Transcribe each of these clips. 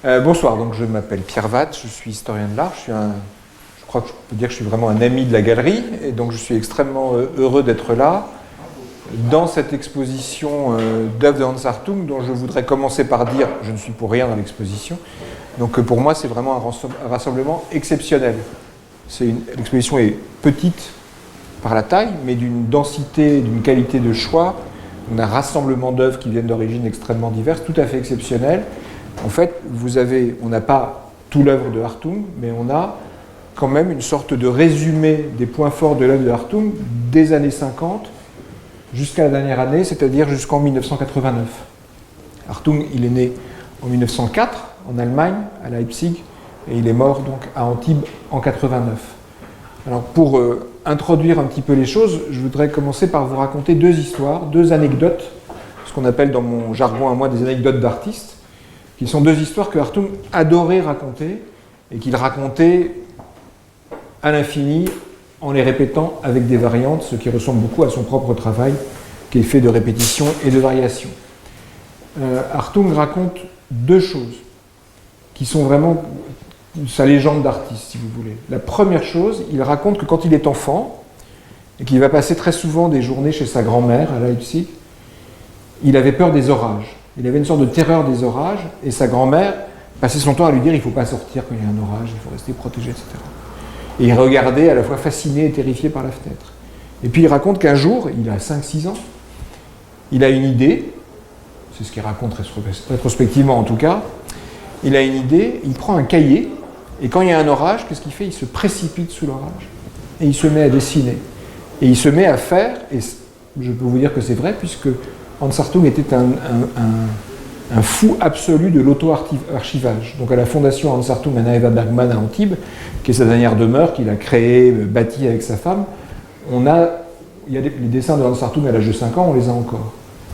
Bonsoir, donc je m'appelle Pierre Vatte, je suis historien de l'art, je crois que je peux dire que je suis vraiment un ami de la galerie, et donc je suis extrêmement heureux d'être là, dans cette exposition d'œuvres de Hans Hartung, dont je voudrais commencer par dire, je ne suis pour rien dans l'exposition, donc pour moi c'est vraiment un rassemblement exceptionnel. L'exposition est petite par la taille, mais d'une densité, d'une qualité de choix, on a un rassemblement d'œuvres qui viennent d'origines extrêmement diverses, tout à fait exceptionnelles. En fait, on n'a pas tout l'œuvre de Hartung, mais on a quand même une sorte de résumé des points forts de l'œuvre de Hartung des années 50 jusqu'à la dernière année, c'est-à-dire jusqu'en 1989. Hartung, il est né en 1904 en Allemagne, à Leipzig, et il est mort donc à Antibes en 89. Alors pour introduire un petit peu les choses, je voudrais commencer par vous raconter deux histoires, deux anecdotes, ce qu'on appelle dans mon jargon à moi des anecdotes d'artistes, qui sont deux histoires que Hartung adorait raconter et qu'il racontait à l'infini en les répétant avec des variantes, ce qui ressemble beaucoup à son propre travail qui est fait de répétition et de variation. Hartung raconte deux choses qui sont vraiment sa légende d'artiste, si vous voulez. La première chose, il raconte que quand il est enfant et qu'il va passer très souvent des journées chez sa grand-mère à Leipzig, il avait peur des orages. Il avait une sorte de terreur des orages, et sa grand-mère passait son temps à lui dire « il ne faut pas sortir quand il y a un orage, il faut rester protégé, etc. » Et il regardait à la fois fasciné et terrifié par la fenêtre. Et puis il raconte qu'un jour, il a 5-6 ans, il a une idée, c'est ce qu'il raconte rétrospectivement en tout cas, il a une idée, il prend un cahier, et quand il y a un orage, qu'est-ce qu'il fait? Il se précipite sous l'orage, et il se met à dessiner. Et il se met à faire, et je peux vous dire que c'est vrai, puisque Hans Hartung était un fou absolu de l'auto-archivage. Donc à la fondation Hans Hartung Anna Eva Bergman à Antibes, qui est sa dernière demeure, qu'il a créée, bâtie avec sa femme, il y a les dessins de Hans Hartung à l'âge de 5 ans, on les a encore.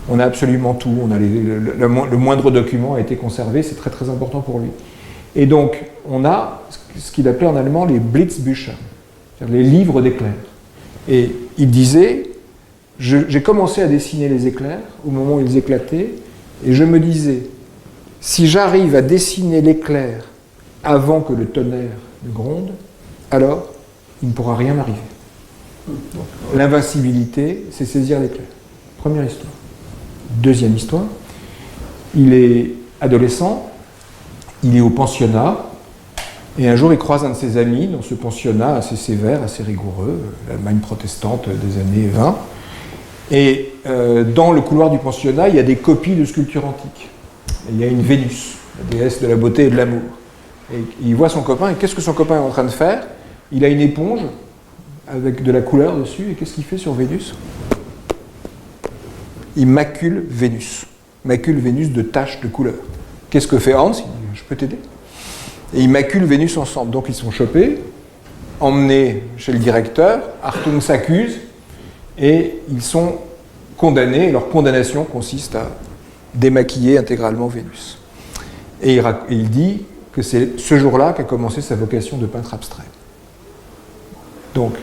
On a absolument tout, on a le moindre document a été conservé, c'est très très important pour lui. Et donc on a ce qu'il appelait en allemand les Blitzbücher, c'est-à-dire les livres d'éclairs. Et il disait... J'ai commencé à dessiner les éclairs au moment où ils éclataient, et je me disais, si j'arrive à dessiner l'éclair avant que le tonnerre ne gronde, alors il ne pourra rien m'arriver. L'invincibilité, c'est saisir l'éclair. Première histoire. Deuxième histoire, il est adolescent, il est au pensionnat, et un jour il croise un de ses amis dans ce pensionnat assez sévère, assez rigoureux, l'Allemagne protestante des années 20, et dans le couloir du pensionnat, il y a des copies de sculptures antiques. Et il y a une Vénus, la déesse de la beauté et de l'amour. Et il voit son copain, et qu'est-ce que son copain est en train de faire? Il a une éponge avec de la couleur dessus, et qu'est-ce qu'il fait sur Vénus? Il macule Vénus de taches de couleur. Qu'est-ce que fait Hans? Il dit, je peux t'aider? Et ils maculent Vénus ensemble. Donc ils sont chopés, emmenés chez le directeur, Hartung s'accuse, et ils sont condamnés, et leur condamnation consiste à démaquiller intégralement Vénus. Et il dit que c'est ce jour-là qu'a commencé sa vocation de peintre abstrait. Donc,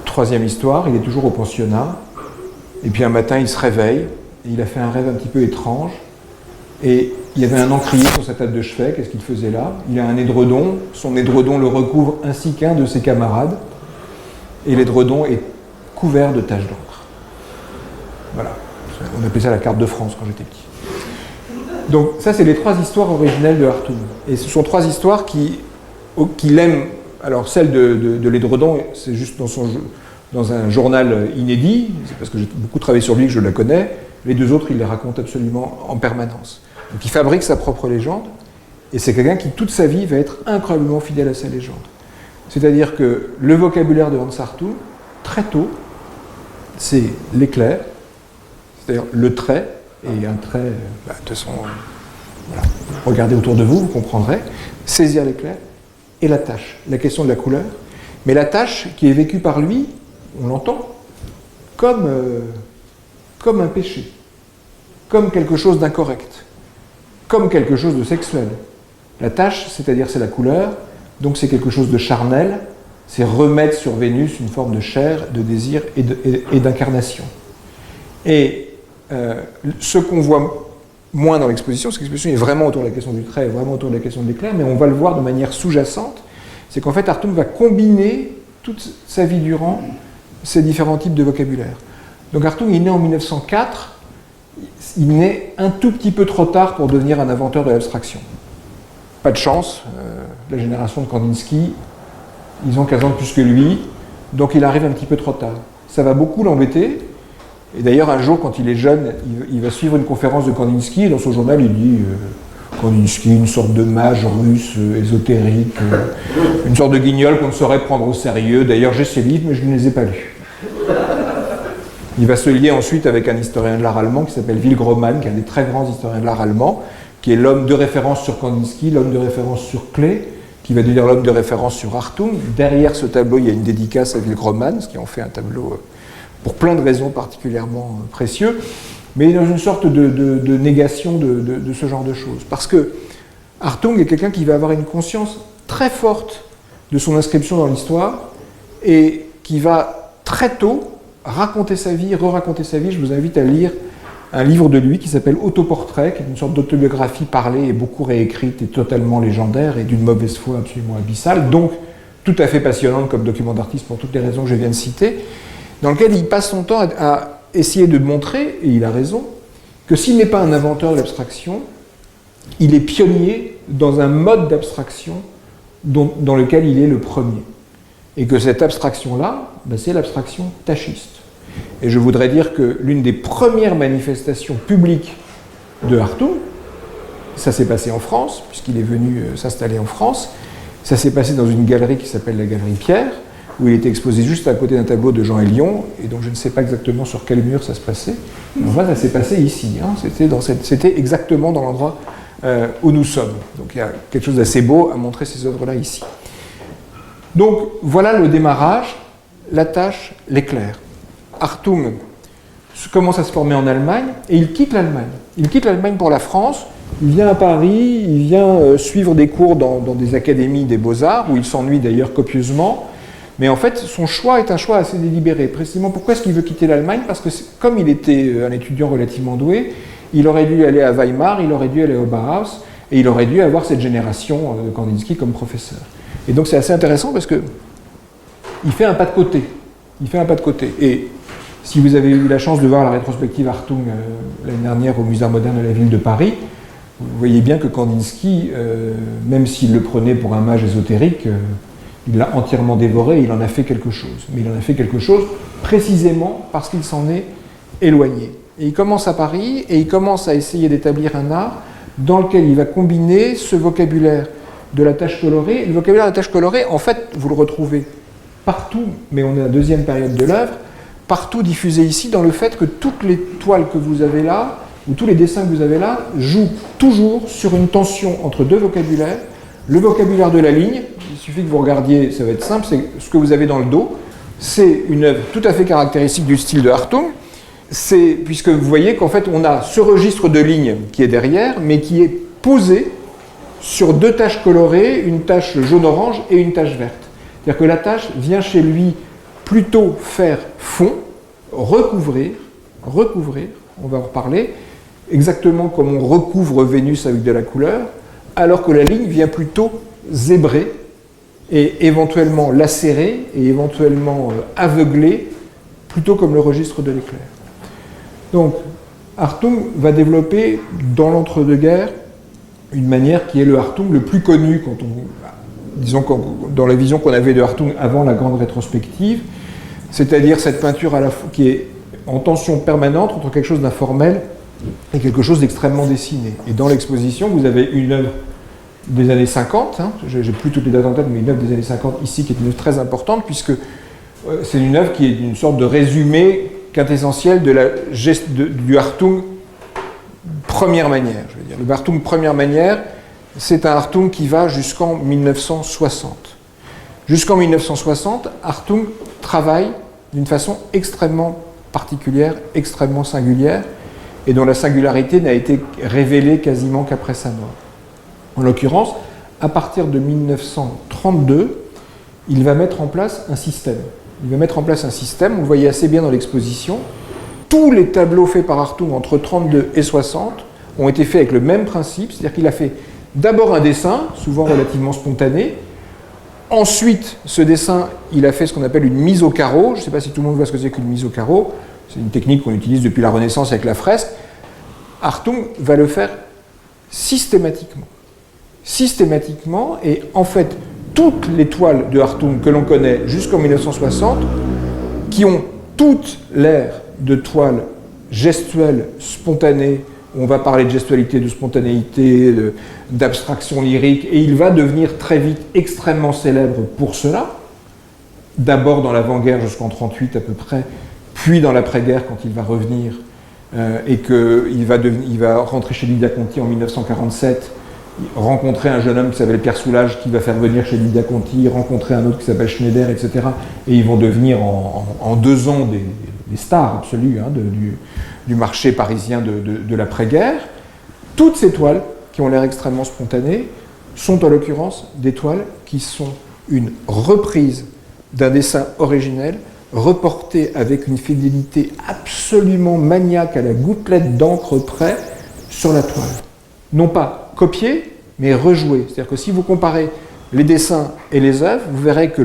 troisième histoire, il est toujours au pensionnat, et puis un matin il se réveille, et il a fait un rêve un petit peu étrange, et il y avait un encrier sur sa table de chevet. Qu'est-ce qu'il faisait là? Il a un édredon, son édredon le recouvre ainsi qu'un de ses camarades, et l'édredon est couvert de taches d'encre. Voilà. On appelait ça la carte de France quand j'étais petit. Donc ça, c'est les trois histoires originelles de Hartung. Et ce sont trois histoires qu'il aime. Alors celle de l'édredon, c'est juste dans un journal inédit, c'est parce que j'ai beaucoup travaillé sur lui que je la connais. Les deux autres, il les raconte absolument en permanence. Donc il fabrique sa propre légende, et c'est quelqu'un qui, toute sa vie, va être incroyablement fidèle à sa légende. C'est-à-dire que le vocabulaire de Hans Hartung, très tôt, c'est l'éclair, c'est-à-dire le trait, et un trait, de toute façon, voilà. Regardez autour de vous, vous comprendrez, saisir l'éclair, et la tache, la question de la couleur, mais la tache qui est vécue par lui, on l'entend, comme un péché, comme quelque chose d'incorrect, comme quelque chose de sexuel. La tache, c'est-à-dire c'est la couleur, donc c'est quelque chose de charnel, c'est remettre sur Vénus une forme de chair, de désir et d'incarnation. Et ce qu'on voit moins dans l'exposition, parce que l'exposition est vraiment autour de la question du trait, vraiment autour de la question de l'éclair, mais on va le voir de manière sous-jacente, c'est qu'en fait Hartung va combiner toute sa vie durant ces différents types de vocabulaire. Donc Hartung est né en 1904, il naît un tout petit peu trop tard pour devenir un inventeur de l'abstraction. Pas de chance, la génération de Kandinsky, ils ont 15 ans de plus que lui, donc il arrive un petit peu trop tard. Ça va beaucoup l'embêter, et d'ailleurs un jour quand il est jeune, il va suivre une conférence de Kandinsky, et dans son journal il dit Kandinsky, une sorte de mage russe ésotérique, une sorte de guignol qu'on ne saurait prendre au sérieux, d'ailleurs j'ai ses livres mais je ne les ai pas lus. Il va se lier ensuite avec un historien de l'art allemand qui s'appelle Will Groman, qui est un des très grands historiens de l'art allemand, qui est l'homme de référence sur Kandinsky, l'homme de référence sur Klee, qui va devenir l'homme de référence sur Hartung. Derrière ce tableau, il y a une dédicace à Will Groman, ce qui en fait un tableau pour plein de raisons particulièrement précieux, mais dans une sorte de négation de ce genre de choses. Parce que Hartung est quelqu'un qui va avoir une conscience très forte de son inscription dans l'histoire et qui va très tôt raconter sa vie, re-raconter sa vie. Je vous invite à lire un livre de lui qui s'appelle Autoportrait, qui est une sorte d'autobiographie parlée et beaucoup réécrite et totalement légendaire et d'une mauvaise foi absolument abyssale, donc tout à fait passionnante comme document d'artiste pour toutes les raisons que je viens de citer, dans lequel il passe son temps à essayer de montrer, et il a raison, que s'il n'est pas un inventeur de l'abstraction, il est pionnier dans un mode d'abstraction dans lequel il est le premier. Et que cette abstraction-là, c'est l'abstraction tachiste. Et je voudrais dire que l'une des premières manifestations publiques de Hartung, ça s'est passé en France, puisqu'il est venu s'installer en France, ça s'est passé dans une galerie qui s'appelle la Galerie Pierre, où il était exposé juste à côté d'un tableau de Jean Hélion, et donc je ne sais pas exactement sur quel mur ça se passait, mais enfin ça s'est passé ici, hein. C'était exactement dans l'endroit où nous sommes. Donc il y a quelque chose d'assez beau à montrer ces œuvres-là ici. Donc voilà le démarrage, la tâche, l'éclair. Hartung commence à se former en Allemagne et il quitte l'Allemagne. Il quitte l'Allemagne pour la France, il vient à Paris, il vient suivre des cours dans des académies des beaux-arts, où il s'ennuie d'ailleurs copieusement, mais en fait son choix est un choix assez délibéré. Précisément pourquoi est-ce qu'il veut quitter l'Allemagne? Parce que comme il était un étudiant relativement doué, il aurait dû aller à Weimar, il aurait dû aller au Bauhaus, et il aurait dû avoir cette génération de Kandinsky comme professeur. Et donc c'est assez intéressant parce que il fait un pas de côté. Il fait un pas de côté. Et si vous avez eu la chance de voir la rétrospective Hartung l'année dernière au Musée moderne de la ville de Paris, vous voyez bien que Kandinsky, même s'il le prenait pour un mage ésotérique, il l'a entièrement dévoré et il en a fait quelque chose. Mais il en a fait quelque chose précisément parce qu'il s'en est éloigné. Et il commence à Paris et il commence à essayer d'établir un art dans lequel il va combiner ce vocabulaire de la tache colorée. Le vocabulaire de la tache colorée, en fait, vous le retrouvez partout, mais on est à la deuxième période de l'œuvre, partout diffusé ici dans le fait que toutes les toiles que vous avez là, ou tous les dessins que vous avez là, jouent toujours sur une tension entre deux vocabulaires. Le vocabulaire de la ligne, il suffit que vous regardiez, ça va être simple, c'est ce que vous avez dans le dos, c'est une œuvre tout à fait caractéristique du style de Hartung, puisque vous voyez qu'en fait on a ce registre de lignes qui est derrière, mais qui est posé sur deux taches colorées, une tache jaune-orange et une tache verte. C'est-à-dire que la tache vient chez lui plutôt faire fond, recouvrir, on va en reparler, exactement comme on recouvre Vénus avec de la couleur, alors que la ligne vient plutôt zébrer et éventuellement lacérer et éventuellement aveugler, plutôt comme le registre de l'éclair. Donc, Hartung va développer dans l'entre-deux-guerres une manière qui est le Hartung le plus connu disons dans la vision qu'on avait de Hartung avant la grande rétrospective, c'est-à-dire cette peinture à la fois qui est en tension permanente entre quelque chose d'informel et quelque chose d'extrêmement dessiné. Et dans l'exposition, vous avez une œuvre des années 50, je n'ai plus toutes les dates en tête, mais une œuvre des années 50 ici qui est une œuvre très importante, puisque c'est une œuvre qui est une sorte de résumé quintessentiel du Hartung première manière. Je veux dire. Le Hartung première manière, c'est un Hartung qui va jusqu'en 1960. Jusqu'en 1960, Hartung travaille d'une façon extrêmement particulière, extrêmement singulière, et dont la singularité n'a été révélée quasiment qu'après sa mort. En l'occurrence, à partir de 1932, il va mettre en place un système. Il va mettre en place un système, vous le voyez assez bien dans l'exposition. Tous les tableaux faits par Hartung entre 32 et 60 ont été faits avec le même principe, c'est-à-dire qu'il a fait d'abord un dessin, souvent relativement spontané. Ensuite, ce dessin, il a fait ce qu'on appelle une mise au carreau. Je ne sais pas si tout le monde voit ce que c'est qu'une mise au carreau. C'est une technique qu'on utilise depuis la Renaissance avec la fresque. Hartung va le faire systématiquement. Systématiquement, et en fait, toutes les toiles de Hartung que l'on connaît jusqu'en 1960, qui ont toutes l'air de toiles gestuelles, spontanées, on va parler de gestualité, de spontanéité, d'abstraction lyrique, et il va devenir très vite extrêmement célèbre pour cela, d'abord dans l'avant-guerre jusqu'en 1938 à peu près, puis dans l'après-guerre quand il va revenir, et qu'il va rentrer chez Lydia Conti en 1947, rencontrer un jeune homme qui s'appelle Pierre Soulages, qui va faire venir chez Lydia Conti, rencontrer un autre qui s'appelle Schneider, etc. Et ils vont devenir en 2 ans des stars absolues hein, du marché parisien de l'après-guerre. Toutes ces toiles, qui ont l'air extrêmement spontanées, sont en l'occurrence des toiles qui sont une reprise d'un dessin originel, reporté avec une fidélité absolument maniaque à la gouttelette d'encre près sur la toile. Non pas copié, mais rejoué. C'est-à-dire que si vous comparez les dessins et les œuvres, vous verrez que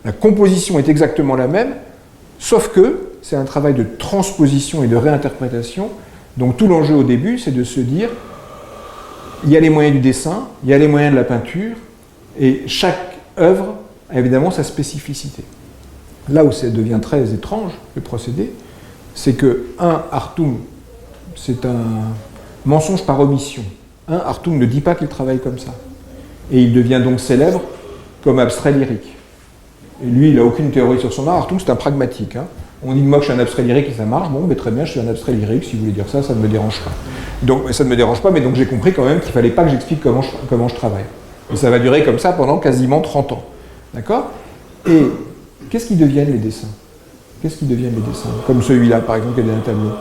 la composition est exactement la même, sauf que c'est un travail de transposition et de réinterprétation. Donc tout l'enjeu au début, c'est de se dire, il y a les moyens du dessin, il y a les moyens de la peinture, et chaque œuvre a évidemment sa spécificité. Là où ça devient très étrange, le procédé, c'est que, Hartung, c'est un mensonge par omission. Hartung ne dit pas qu'il travaille comme ça. Et il devient donc célèbre comme abstrait lyrique. Et lui, il n'a aucune théorie sur son art. Hartung, c'est un pragmatique. Hein. On dit de moi que je suis un abstrait lyrique et ça marche. Bon, mais très bien, je suis un abstrait lyrique. Si vous voulez dire ça, ça ne me dérange pas. Donc, ça ne me dérange pas, mais donc j'ai compris quand même qu'il ne fallait pas que j'explique comment je travaille. Et ça va durer comme ça pendant quasiment 30 ans. D'accord ? Et qu'est-ce qui deviennent les dessins ? Qu'est-ce qui deviennent les dessins ? Comme celui-là, par exemple, qui est dans un tableau.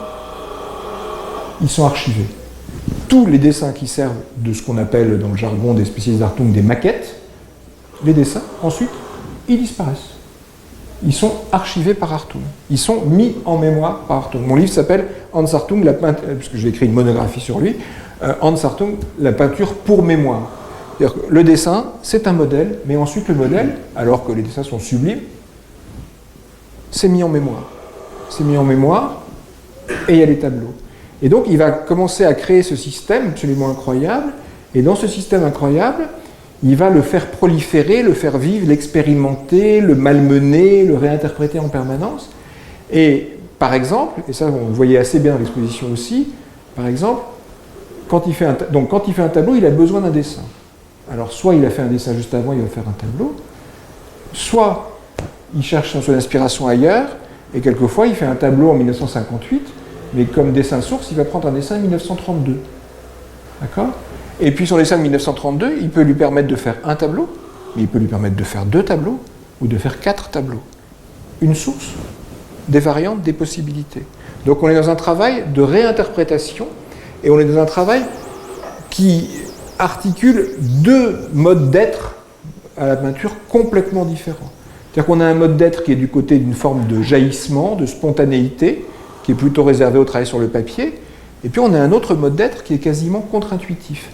Ils sont archivés. Tous les dessins qui servent de ce qu'on appelle dans le jargon des spécialistes d'Hartung des maquettes, les dessins, ensuite, ils disparaissent. Ils sont archivés par Hartung. Ils sont mis en mémoire par Hartung. Mon livre s'appelle Hans Hartung, puisque j'ai écrit une monographie sur lui, Hans Hartung, la peinture pour mémoire. C'est-à-dire que le dessin, c'est un modèle, mais ensuite le modèle, alors que les dessins sont sublimes, c'est mis en mémoire. C'est mis en mémoire, et il y a les tableaux. Et donc, il va commencer à créer ce système absolument incroyable, et dans ce système incroyable, il va le faire proliférer, le faire vivre, l'expérimenter, le malmener, le réinterpréter en permanence. Et par exemple, et ça on le voyait assez bien dans l'exposition aussi, par exemple, quand il fait un tableau, il a besoin d'un dessin. Alors soit il a fait un dessin juste avant, il va faire un tableau, soit il cherche son inspiration ailleurs, et quelquefois il fait un tableau en 1958, mais comme dessin source, il va prendre un dessin de 1932. D'accord ? Et puis son dessin de 1932, il peut lui permettre de faire un tableau, mais il peut lui permettre de faire 2 tableaux, ou de faire 4 tableaux. Une source, des variantes, des possibilités. Donc on est dans un travail de réinterprétation, et on est dans un travail qui articule 2 modes d'être à la peinture complètement différents. C'est-à-dire qu'on a un mode d'être qui est du côté d'une forme de jaillissement, de spontanéité, qui est plutôt réservé au travail sur le papier, et puis on a un autre mode d'être qui est quasiment contre-intuitif.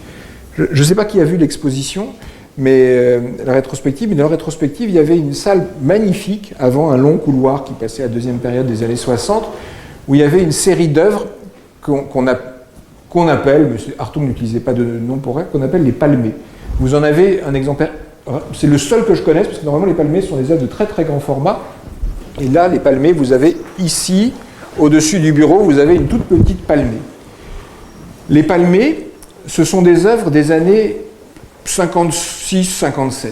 Je ne sais pas qui a vu l'exposition, mais la rétrospective, mais dans la rétrospective, il y avait une salle magnifique, avant un long couloir qui passait à la deuxième période des années 60, où il y avait une série d'œuvres qu'on appelle, mais Hartung n'utilisait pas de nom pour elle, qu'on appelle les palmés. Vous en avez un exemplaire, c'est le seul que je connaisse, parce que normalement les palmés sont des œuvres de très très grand format, et là, les palmés, vous avez ici, au-dessus du bureau, vous avez une toute petite palmée. Les palmés, ce sont des œuvres des années 56-57.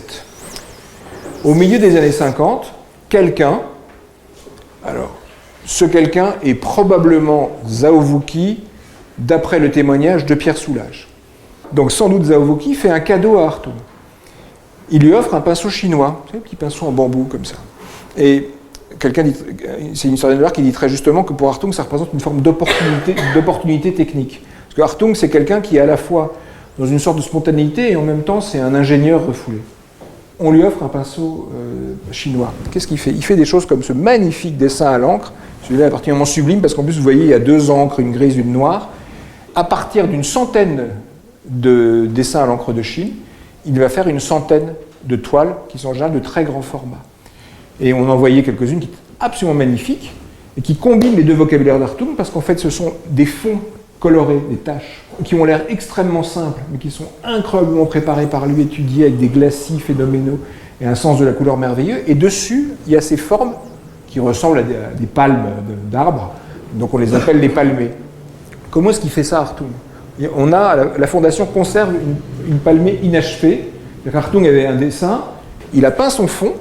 Au milieu des années 50, quelqu'un, alors, ce quelqu'un est probablement Zhao Wuqi, d'après le témoignage de Pierre Soulages. Donc sans doute Zhao Wuqi fait un cadeau à Hartung. Il lui offre un pinceau chinois, vous savez, un petit pinceau en bambou comme ça. Et quelqu'un dit, c'est une historienne de l'art qui dit très justement que pour Hartung, ça représente une forme d'opportunité technique. Parce que Hartung, c'est quelqu'un qui est à la fois dans une sorte de spontanéité et en même temps, c'est un ingénieur refoulé. On lui offre un pinceau chinois. Qu'est-ce qu'il fait ? Il fait des choses comme ce magnifique dessin à l'encre. Celui-là est particulièrement sublime parce qu'en plus, vous voyez, il y a 2 encres, une grise, une noire. à partir d'une centaine de dessins à l'encre de Chine, il va faire une centaine de toiles qui sont en général de très grand format. Et on en voyait quelques-unes qui étaient absolument magnifiques et qui combinent les deux vocabulaires d'Hartung parce qu'en fait ce sont des fonds colorés, des taches, qui ont l'air extrêmement simples, mais qui sont incroyablement préparés par lui, étudiés avec des glacis phénoménaux et un sens de la couleur merveilleux. Et dessus, il y a ces formes qui ressemblent à des palmes d'arbres, donc on les appelle les palmées. Comment est-ce qu'il fait ça, Hartung? On a, la Fondation conserve une palmée inachevée. Hartung avait un dessin, il a peint son fond,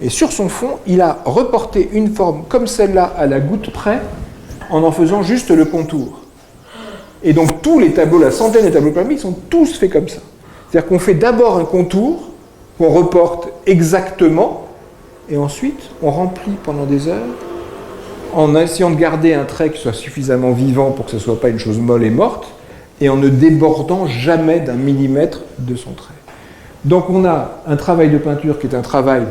et sur son fond, il a reporté une forme comme celle-là à la goutte près, en faisant juste le contour. Et donc tous les tableaux, la centaine de tableaux palmés, ils sont tous faits comme ça. C'est-à-dire qu'on fait d'abord un contour, qu'on reporte exactement, et ensuite on remplit pendant des heures, en essayant de garder un trait qui soit suffisamment vivant pour que ce ne soit pas une chose molle et morte, et en ne débordant jamais d'un millimètre de son trait. Donc on a un travail de peinture qui est un travail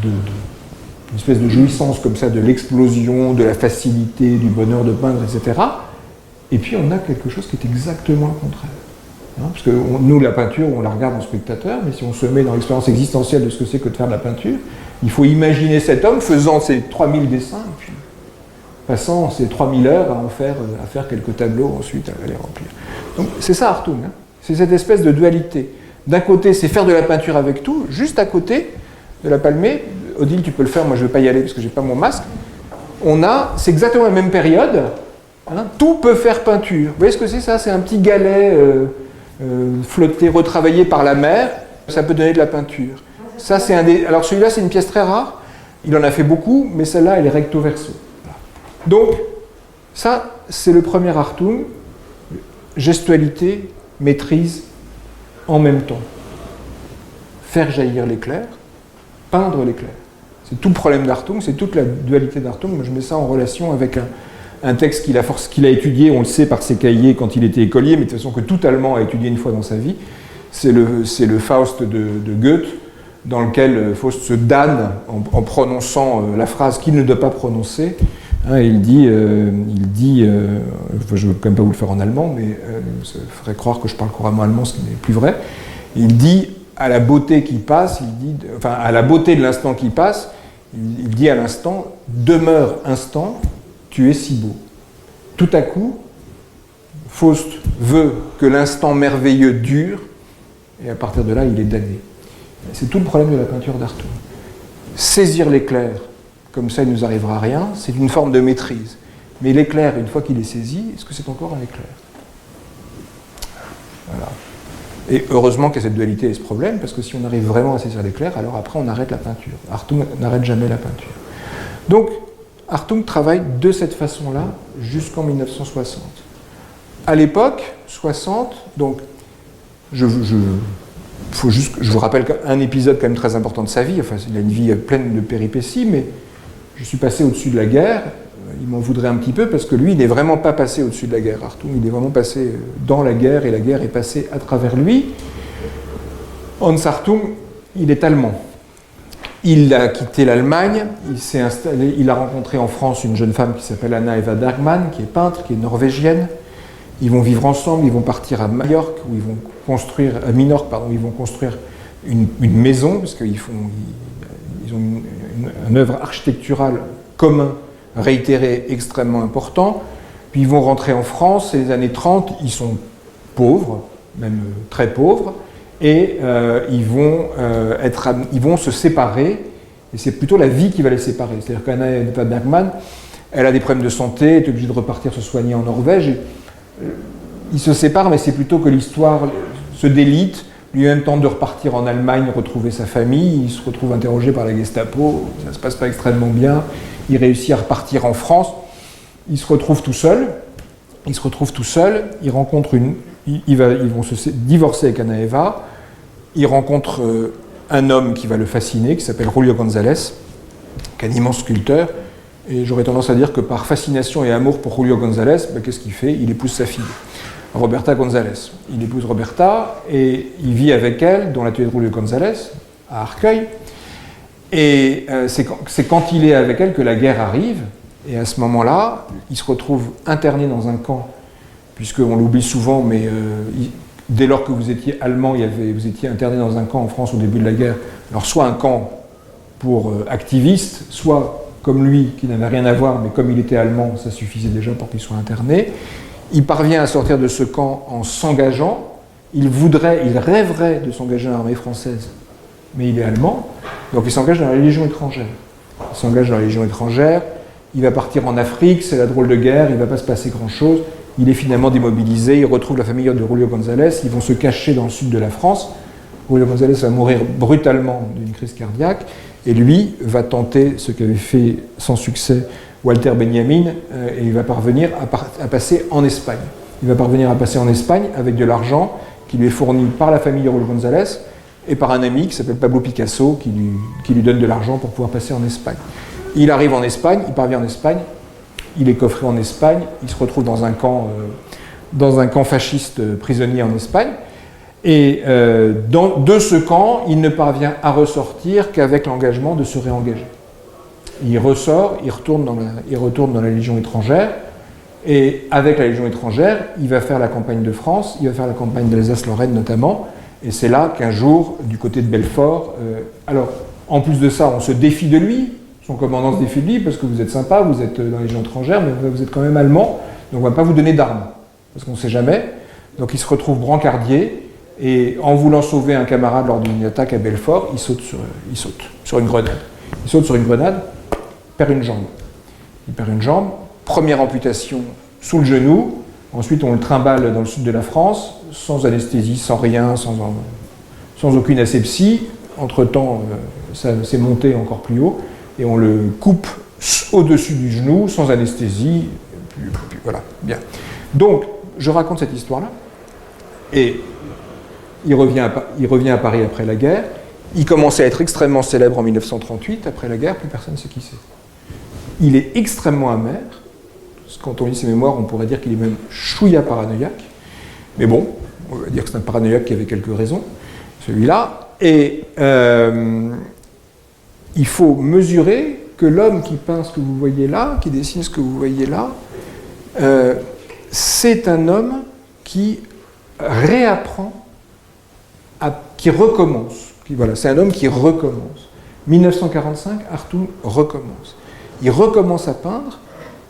une espèce de jouissance comme ça, de l'explosion, de la facilité, du bonheur de peindre, etc. Et puis on a quelque chose qui est exactement le contraire. Parce que nous, la peinture, on la regarde en spectateur, mais si on se met dans l'expérience existentielle de ce que c'est que de faire de la peinture, il faut imaginer cet homme faisant ses 3000 dessins, et puis passant ses 3000 heures à faire quelques tableaux ensuite, à les remplir. Donc c'est ça Hartung, c'est cette espèce de dualité. D'un côté, c'est faire de la peinture avec tout, juste à côté de la palmée. Odile, tu peux le faire, moi je ne vais pas y aller parce que je n'ai pas mon masque. C'est exactement la même période, tout peut faire peinture. Vous voyez ce que c'est ça? C'est un petit galet flotté, retravaillé par la mer, ça peut donner de la peinture. Ça, alors celui-là, c'est une pièce très rare, il en a fait beaucoup, mais celle-là, elle est recto verso. Donc, ça, c'est le premier Hartung, gestualité, maîtrise, en même temps. Faire jaillir l'éclair, peindre l'éclair. C'est tout le problème d'Hartung, c'est toute la dualité d'Hartung. Moi, je mets ça en relation avec un texte qu'il a étudié, on le sait par ses cahiers quand il était écolier, mais de toute façon que tout Allemand a étudié une fois dans sa vie. C'est le Faust de Goethe, dans lequel Faust se damne en prononçant la phrase qu'il ne doit pas prononcer. Il dit je ne veux quand même pas vous le faire en allemand, mais ça ferait croire que je parle couramment allemand, ce qui n'est plus vrai. Il dit à la beauté qui passe, à la beauté de l'instant qui passe, il dit à l'instant, demeure instant, tu es si beau. Tout à coup, Faust veut que l'instant merveilleux dure, et à partir de là, il est damné. C'est tout le problème de la peinture d'Hartung. Saisir l'éclair, comme ça il ne nous arrivera rien, c'est une forme de maîtrise. Mais l'éclair, une fois qu'il est saisi, est-ce que c'est encore un éclair? Voilà. Et heureusement qu'il y a cette dualité et ce problème, parce que si on arrive vraiment à saisir l'éclair, alors après on arrête la peinture. Hartung n'arrête jamais la peinture. Donc, Hartung travaille de cette façon-là jusqu'en 1960. À l'époque, 60, donc, je vous rappelle un épisode quand même très important de sa vie, enfin, il a une vie pleine de péripéties, mais je suis passé au-dessus de la guerre, il m'en voudrait un petit peu, parce que lui, il n'est vraiment pas passé au-dessus de la guerre, Hartung, il est vraiment passé dans la guerre, et la guerre est passée à travers lui. Hans Hartung, il est allemand. Il a quitté l'Allemagne, il s'est installé, il a rencontré en France une jeune femme qui s'appelle Anna Eva Bergman, qui est peintre, qui est norvégienne. Ils vont vivre ensemble, ils vont partir à Majorque, où ils vont construire, à Minorque, pardon, ils vont construire une maison, parce qu'ils ont une œuvre architecturale commune, réitérée, extrêmement important. Puis ils vont rentrer en France, c'est les années 30, ils sont pauvres, même très pauvres, et ils vont se séparer, et c'est plutôt la vie qui va les séparer. C'est-à-dire qu'Anna Eva Bergman, elle a des problèmes de santé, elle est obligée de repartir se soigner en Norvège, et ils se séparent, mais c'est plutôt que l'histoire se délite, lui-même tente de repartir en Allemagne, retrouver sa famille, il se retrouve interrogé par la Gestapo, ça ne se passe pas extrêmement bien, il réussit à repartir en France, il se retrouve tout seul, il rencontre ils vont se divorcer avec Anna Eva, il rencontre un homme qui va le fasciner, qui s'appelle Julio González, qui est un immense sculpteur, et j'aurais tendance à dire que par fascination et amour pour Julio González, qu'est-ce qu'il fait? Il épouse sa fille, Roberta González. Il épouse Roberta et il vit avec elle dans l'atelier de Julio González, à Arcueil. Et c'est quand il est avec elle que la guerre arrive. Et à ce moment-là, il se retrouve interné dans un camp puisqu'on l'oublie souvent, mais dès lors que vous étiez allemand, vous étiez interné dans un camp en France au début de la guerre, alors soit un camp pour activistes, soit comme lui, qui n'avait rien à voir, mais comme il était allemand, ça suffisait déjà pour qu'il soit interné. Il parvient à sortir de ce camp en s'engageant. Il rêverait de s'engager dans l'armée française, mais il est allemand, donc il s'engage dans la Légion étrangère. Il s'engage dans la Légion étrangère, il va partir en Afrique, c'est la drôle de guerre, il ne va pas se passer grand-chose. Il est finalement démobilisé, il retrouve la famille de Julio González, ils vont se cacher dans le sud de la France. Julio González va mourir brutalement d'une crise cardiaque, et lui va tenter ce qu'avait fait sans succès Walter Benjamin, et il va parvenir à passer en Espagne. Il va parvenir à passer en Espagne avec de l'argent qui lui est fourni par la famille de Julio González et par un ami qui s'appelle Pablo Picasso qui lui donne de l'argent pour pouvoir passer en Espagne. Il arrive en Espagne, il parvient en Espagne, il est coffré en Espagne, il se retrouve dans un camp fasciste prisonnier en Espagne, et de ce camp, il ne parvient à ressortir qu'avec l'engagement de se réengager. Il ressort, il retourne dans la Légion étrangère, et avec la Légion étrangère, il va faire la campagne de France, il va faire la campagne d'Alsace-Lorraine notamment, et c'est là qu'un jour, du côté de Belfort, alors en plus de ça, on se défie de lui, son commandant se défie de lui, parce que vous êtes sympa, vous êtes dans la Légion étrangère, mais vous êtes quand même allemand, donc on ne va pas vous donner d'armes, parce qu'on ne sait jamais. Donc il se retrouve brancardier, et en voulant sauver un camarade lors d'une attaque à Belfort, il saute sur une grenade. Il saute sur une grenade, perd une jambe. Il perd une jambe, première amputation sous le genou, ensuite on le trimballe dans le sud de la France, sans anesthésie, sans rien, sans aucune asepsie. Entre-temps, ça s'est monté encore plus haut, et on le coupe au-dessus du genou, sans anesthésie, puis voilà, bien. Donc, je raconte cette histoire-là, et il revient à Paris après la guerre, il commence à être extrêmement célèbre en 1938, après la guerre, plus personne ne sait qui c'est. Il est extrêmement amer, quand on lit ses mémoires, on pourrait dire qu'il est même chouïa paranoïaque, mais bon, on va dire que c'est un paranoïaque qui avait quelques raisons, celui-là, et il faut mesurer que l'homme qui peint ce que vous voyez là, qui dessine ce que vous voyez là, c'est un homme qui réapprend, qui recommence. Voilà, c'est un homme qui recommence. 1945, Hartung recommence. Il recommence à peindre,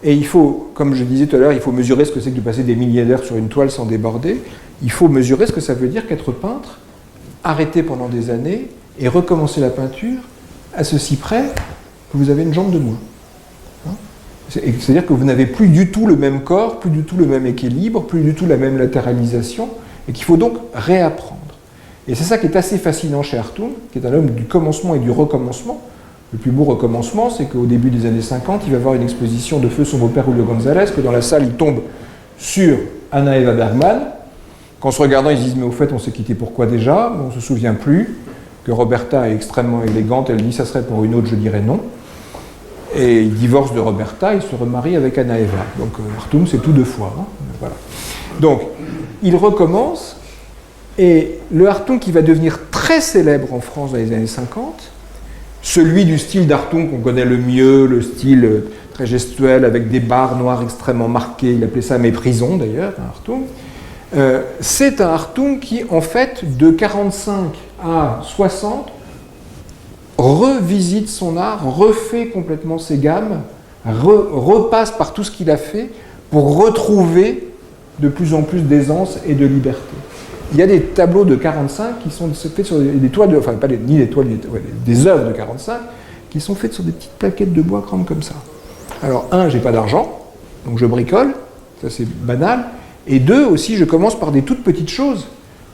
et il faut, comme je disais tout à l'heure, il faut mesurer ce que c'est que de passer des milliers d'heures sur une toile sans déborder. Il faut mesurer ce que ça veut dire qu'être peintre, arrêter pendant des années, et recommencer la peinture à ceci près que vous avez une jambe de moins. C'est-à-dire que vous n'avez plus du tout le même corps, plus du tout le même équilibre, plus du tout la même latéralisation, et qu'il faut donc réapprendre. Et c'est ça qui est assez fascinant chez Hartung, qui est un homme du commencement et du recommencement. Le plus beau recommencement, c'est qu'au début des années 50, il va avoir une exposition de Feu son beau-père Julio González, que dans la salle, il tombe sur Anna Eva Bergman, qu'en se regardant, ils se disent « mais au fait, on s'est quitté pourquoi déjà ?» On ne se souvient plus, que Roberta est extrêmement élégante, elle dit « ça serait pour une autre, je dirais non ». Et il divorce de Roberta, il se remarie avec Anna Eva. Donc Hartung, c'est tout deux fois. Hein, voilà. Donc, il recommence, et le Hartung qui va devenir très célèbre en France dans les années 50, celui du style d'Hartung qu'on connaît le mieux, le style très gestuel, avec des barres noires extrêmement marquées, il appelait ça méprisons d'ailleurs, un Hartung, c'est un Hartung qui, en fait, de 45 à 60, revisite son art, refait complètement ses gammes, repasse par tout ce qu'il a fait pour retrouver de plus en plus d'aisance et de liberté. Il y a des tableaux de 45 qui sont faits sur des toiles, enfin pas ni des toiles, des œuvres de 45 qui sont faites sur des petites plaquettes de bois grandes comme ça. Alors, j'ai pas d'argent, donc je bricole, ça c'est banal, et deux, aussi, je commence par des toutes petites choses,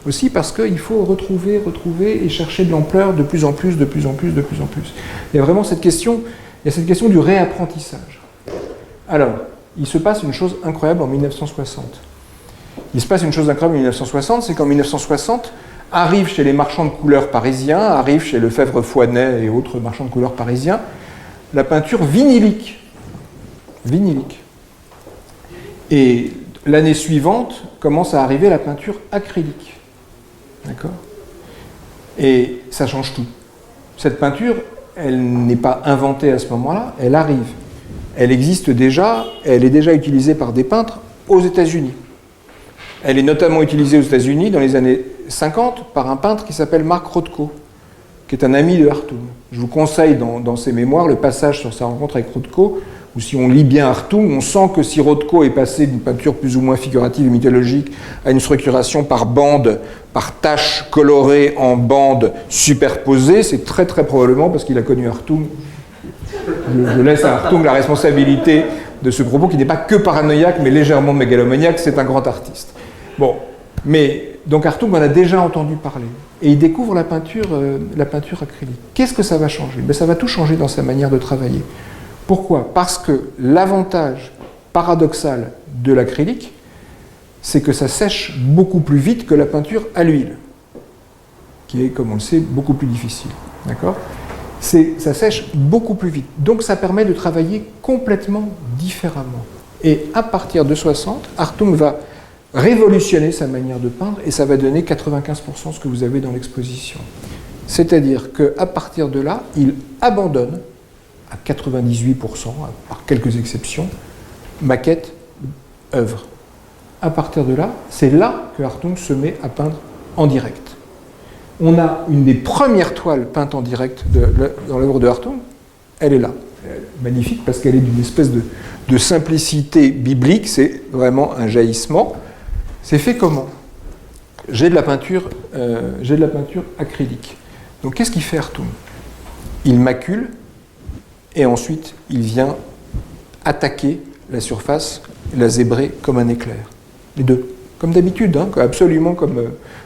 aussi parce qu'il faut retrouver et chercher de l'ampleur de plus en plus. Il y a vraiment cette question du réapprentissage. Alors, il se passe une chose incroyable en 1960. Il se passe une chose incroyable en 1960, c'est qu'en 1960, arrive chez les marchands de couleurs parisiens, arrive chez Lefebvre-Foinet et autres marchands de couleurs parisiens, la peinture vinylique. Et l'année suivante, commence à arriver la peinture acrylique. D'accord ? Et ça change tout. Cette peinture, elle n'est pas inventée à ce moment-là, elle arrive. Elle existe déjà, elle est déjà utilisée par des peintres aux États-Unis. Elle est notamment utilisée aux États-Unis dans les années 50 par un peintre qui s'appelle Mark Rothko, qui est un ami de Hartung. Je vous conseille dans ses mémoires le passage sur sa rencontre avec Rothko, où si on lit bien Hartung, on sent que si Rothko est passé d'une peinture plus ou moins figurative et mythologique à une structuration par bandes, par taches colorées en bandes superposées, c'est très très probablement parce qu'il a connu Hartung. Je laisse à Hartung la responsabilité de ce propos qui n'est pas que paranoïaque, mais légèrement mégalomaniaque, c'est un grand artiste. Bon, mais donc Hartung en a déjà entendu parler, et il découvre la peinture acrylique. Qu'est-ce que ça va changer? Ben, ça va tout changer dans sa manière de travailler. Pourquoi? Parce que l'avantage paradoxal de l'acrylique, c'est que ça sèche beaucoup plus vite que la peinture à l'huile, qui est, comme on le sait, beaucoup plus difficile. D'accord? Ça sèche beaucoup plus vite. Donc ça permet de travailler complètement différemment. Et à partir de 60, Hartung va révolutionner sa manière de peindre et ça va donner 95% ce que vous avez dans l'exposition. C'est-à-dire qu'à partir de là, il abandonne à 98%, par quelques exceptions, maquette, œuvre. À partir de là, c'est là que Hartung se met à peindre en direct. On a une des premières toiles peintes en direct dans l'œuvre de Hartung, elle est là. Elle est magnifique parce qu'elle est d'une espèce de simplicité biblique, c'est vraiment un jaillissement. C'est fait comment? J'ai de la peinture acrylique. Donc qu'est-ce qu'il fait Hartung? Il macule et ensuite il vient attaquer la surface, la zébrer comme un éclair. Les deux. Comme d'habitude, hein, absolument comme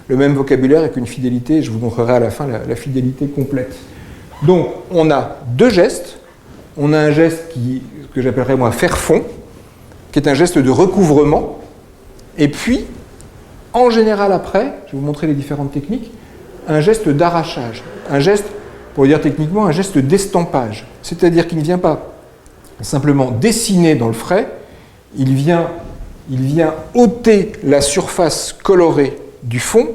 le même vocabulaire avec une fidélité, je vous montrerai à la fin la fidélité complète. Donc on a deux gestes. On a un geste que j'appellerais moi faire fond, qui est un geste de recouvrement. Et puis, en général après, je vais vous montrer les différentes techniques, un geste d'arrachage. Un geste, pour dire techniquement, un geste d'estampage. C'est-à-dire qu'il ne vient pas simplement dessiner dans le frais, il vient ôter la surface colorée du fond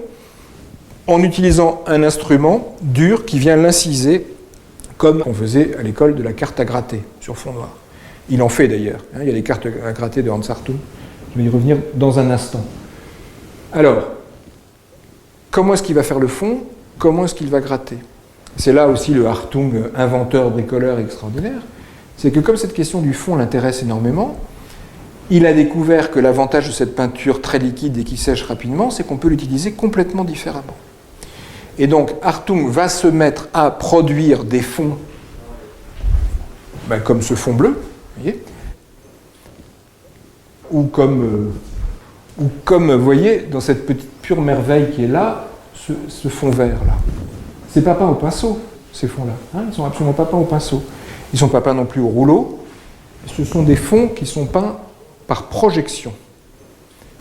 en utilisant un instrument dur qui vient l'inciser comme on faisait à l'école de la carte à gratter sur fond noir. Il en fait d'ailleurs. Il y a les cartes à gratter de Hans Hartung. Je vais y revenir dans un instant. Alors, comment est-ce qu'il va faire le fond? Comment est-ce qu'il va gratter? C'est là aussi le Hartung inventeur, bricoleur extraordinaire. C'est que comme cette question du fond l'intéresse énormément, il a découvert que l'avantage de cette peinture très liquide et qui sèche rapidement, c'est qu'on peut l'utiliser complètement différemment. Et donc Hartung va se mettre à produire des fonds comme ce fond bleu, vous voyez, ou comme vous voyez, dans cette petite pure merveille qui est là, ce fond vert là. C'est pas peint au pinceau, ces fonds-là. Hein, ils ne sont absolument pas peints au pinceau. Ils ne sont pas peints non plus au rouleau. Ce sont des fonds qui sont peints par projection.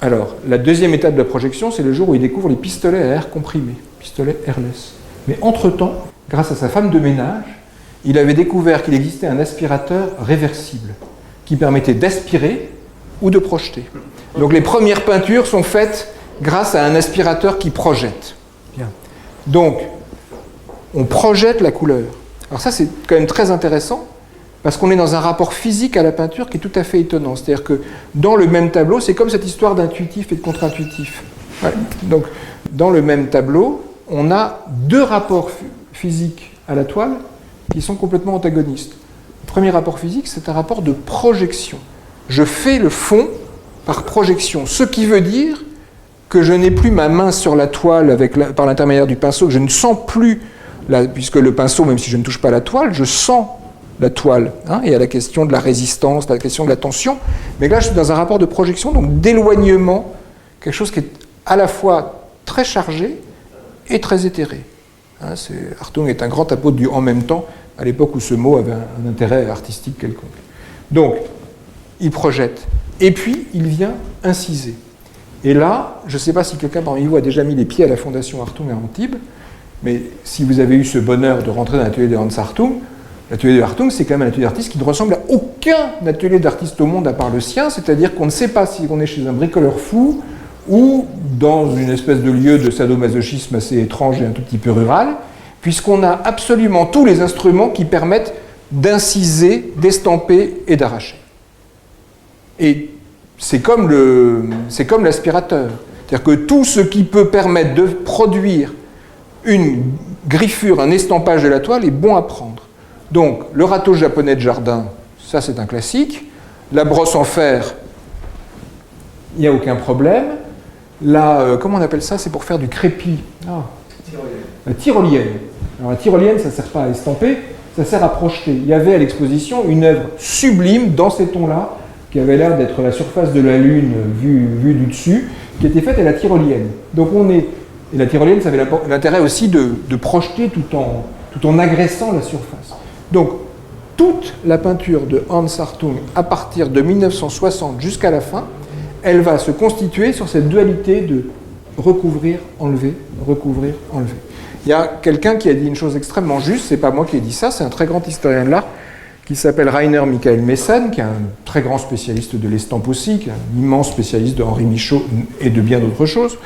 Alors, la deuxième étape de la projection, c'est le jour où il découvre les pistolets à air comprimé, pistolets airless. Mais entre-temps, grâce à sa femme de ménage, il avait découvert qu'il existait un aspirateur réversible qui permettait d'aspirer ou de projeter. Donc les premières peintures sont faites grâce à un aspirateur qui projette. Bien. Donc, on projette la couleur. Alors ça, c'est quand même très intéressant, parce qu'on est dans un rapport physique à la peinture qui est tout à fait étonnant. C'est-à-dire que dans le même tableau, c'est comme cette histoire d'intuitif et de contre-intuitif. Ouais. Donc, dans le même tableau, on a deux rapports physiques à la toile qui sont complètement antagonistes. Le premier rapport physique, c'est un rapport de projection. Je fais le fond par projection, ce qui veut dire que je n'ai plus ma main sur la toile par l'intermédiaire du pinceau, que je ne sens plus, puisque le pinceau, même si je ne touche pas la toile, je sens la toile. Hein, et il y a la question de la résistance, la question de la tension. Mais là, je suis dans un rapport de projection, donc d'éloignement, quelque chose qui est à la fois très chargé et très éthéré. Hein, Hartung est un grand apôtre du « en même temps », à l'époque où ce mot avait un intérêt artistique quelconque. Donc, il projette. Et puis, il vient inciser. Et là, je ne sais pas si quelqu'un parmi vous a déjà mis les pieds à la Fondation Hartung à Antibes, mais si vous avez eu ce bonheur de rentrer dans l'atelier de Hans Hartung, l'atelier de Hartung, c'est quand même un atelier d'artiste qui ne ressemble à aucun atelier d'artiste au monde à part le sien, c'est-à-dire qu'on ne sait pas si on est chez un bricoleur fou ou dans une espèce de lieu de sadomasochisme assez étrange et un tout petit peu rural, puisqu'on a absolument tous les instruments qui permettent d'inciser, d'estamper et d'arracher. Et c'est comme l'aspirateur. C'est-à-dire que tout ce qui peut permettre de produire une griffure, un estampage de la toile est bon à prendre. Donc, le râteau japonais de jardin, ça c'est un classique. La brosse en fer, il n'y a aucun problème. La, comment on appelle ça? C'est pour faire du crépi. Ah. La tyrolienne. Alors la tyrolienne, ça ne sert pas à estamper, ça sert à projeter. Il y avait à l'exposition une œuvre sublime dans ces tons-là, qui avait l'air d'être la surface de la Lune vue du dessus, qui était faite à la tyrolienne. Donc on est... Et la tyrolienne, ça avait l'intérêt aussi de projeter tout en agressant la surface. Donc, toute la peinture de Hans Hartung, à partir de 1960 jusqu'à la fin, elle va se constituer sur cette dualité de recouvrir, enlever, recouvrir, enlever. Il y a quelqu'un qui a dit une chose extrêmement juste, c'est pas moi qui ai dit ça, c'est un très grand historien de l'art qui s'appelle Rainer Michael Messen, qui est un très grand spécialiste de l'estampe aussi, qui est un immense spécialiste de Henri Michaud et de bien d'autres choses,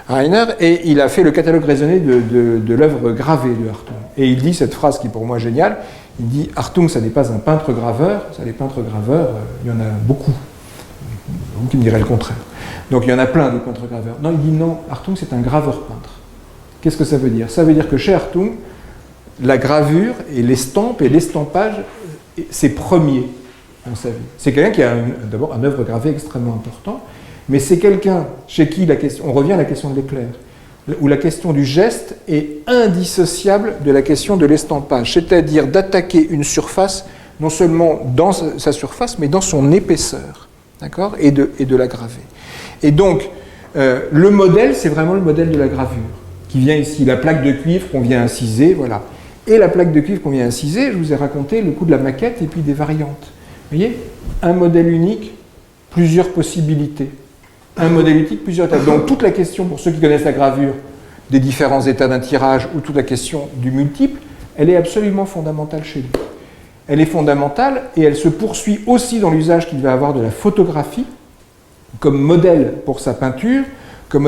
Rainer, et il a fait le catalogue raisonné de l'œuvre gravée de Hartung. Et il dit cette phrase qui est pour moi géniale, il dit « Hartung, ça n'est pas un peintre-graveur, ça les peintres-graveurs, il y en a beaucoup. » Vous qui me direz le contraire. Donc il y en a plein de peintres-graveurs. Non, il dit non, Hartung c'est un graveur-peintre. Qu'est-ce que ça veut dire? Ça veut dire que chez Hartung, la gravure et l'estampe et l'estampage, c'est premier dans sa vie. C'est quelqu'un qui a d'abord un œuvre gravée extrêmement important, mais c'est quelqu'un chez qui la question, on revient à la question de l'éclair, où la question du geste est indissociable de la question de l'estampage, c'est-à-dire d'attaquer une surface non seulement dans sa surface, mais dans son épaisseur, d'accord, et de la graver. Et donc, le modèle, c'est vraiment le modèle de la gravure, qui vient ici, la plaque de cuivre qu'on vient inciser, voilà. Et la plaque de cuivre qu'on vient inciser, je vous ai raconté le coup de la maquette et puis des variantes. Vous voyez, un modèle unique, plusieurs possibilités. Un modèle unique, plusieurs étapes. Donc toute la question, pour ceux qui connaissent la gravure, des différents états d'un tirage, ou toute la question du multiple, elle est absolument fondamentale chez lui. Elle est fondamentale et elle se poursuit aussi dans l'usage qu'il va avoir de la photographie comme modèle pour sa peinture, comme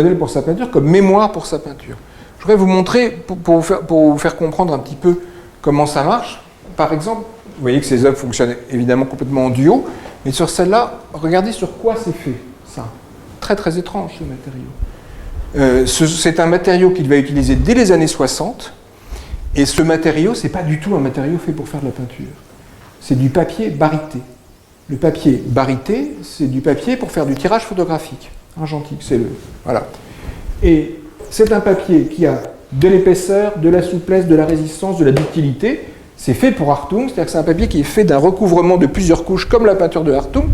mémoire pour sa peinture. Je voudrais vous montrer, pour vous faire comprendre un petit peu comment ça marche. Par exemple, vous voyez que ces œuvres fonctionnent évidemment complètement en duo, mais sur celle-là, regardez sur quoi c'est fait, ça. Très très étrange ce matériau. C'est un matériau qu'il va utiliser dès les années 60, et ce matériau, c'est pas du tout un matériau fait pour faire de la peinture. C'est du papier barité. Le papier barité, c'est du papier pour faire du tirage photographique. Argentique, c'est le... Voilà. Et c'est un papier qui a de l'épaisseur, de la souplesse, de la résistance, de la ductilité. C'est fait pour Hartung, c'est-à-dire que c'est un papier qui est fait d'un recouvrement de plusieurs couches, comme la peinture de Hartung.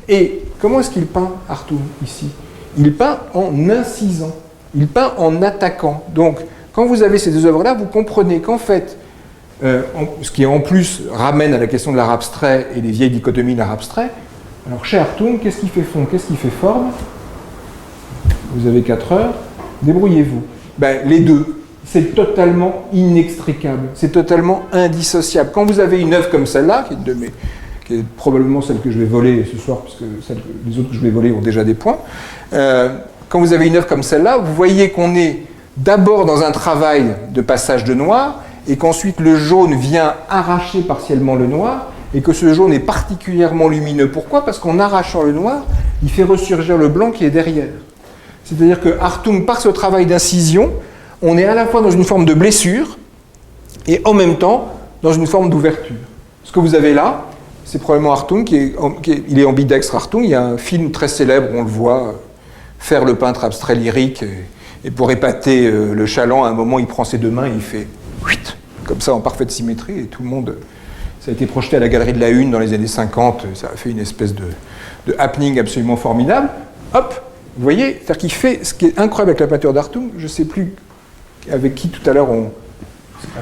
Et comment est-ce qu'il peint Hartung ici? Il peint en incisant, il peint en attaquant. Donc, quand vous avez ces deux œuvres-là, vous comprenez qu'en fait, ce qui en plus ramène à la question de l'art abstrait et des vieilles dichotomies de l'art abstrait, alors chez Hartung, qu'est-ce qui fait fond, qu'est-ce qui fait forme? Vous avez 4 heures, débrouillez-vous. Ben, les deux, c'est totalement inextricable, c'est totalement indissociable. Quand vous avez une œuvre comme celle-là, qui est probablement celle que je vais voler ce soir, puisque les autres que je vais voler ont déjà des points, quand vous avez une œuvre comme celle-là, vous voyez qu'on est d'abord dans un travail de passage de noir, et qu'ensuite le jaune vient arracher partiellement le noir, et que ce jaune est particulièrement lumineux. Pourquoi? Parce qu'en arrachant le noir, il fait ressurgir le blanc qui est derrière. C'est-à-dire que Hartung, par ce travail d'incision, on est à la fois dans une forme de blessure et en même temps dans une forme d'ouverture. Ce que vous avez là, c'est probablement Hartung, il est ambidextre Hartung. Il y a un film très célèbre où on le voit faire le peintre abstrait lyrique et pour épater le chaland, à un moment, il prend ses deux mains et il fait comme ça en parfaite symétrie et tout le monde... Ça a été projeté à la Galerie de la Une dans les années 50, ça a fait une espèce de happening absolument formidable. Hop, vous voyez, c'est-à-dire qu'il fait ce qui est incroyable avec la peinture d'Hartung, je ne sais plus avec qui tout à l'heure,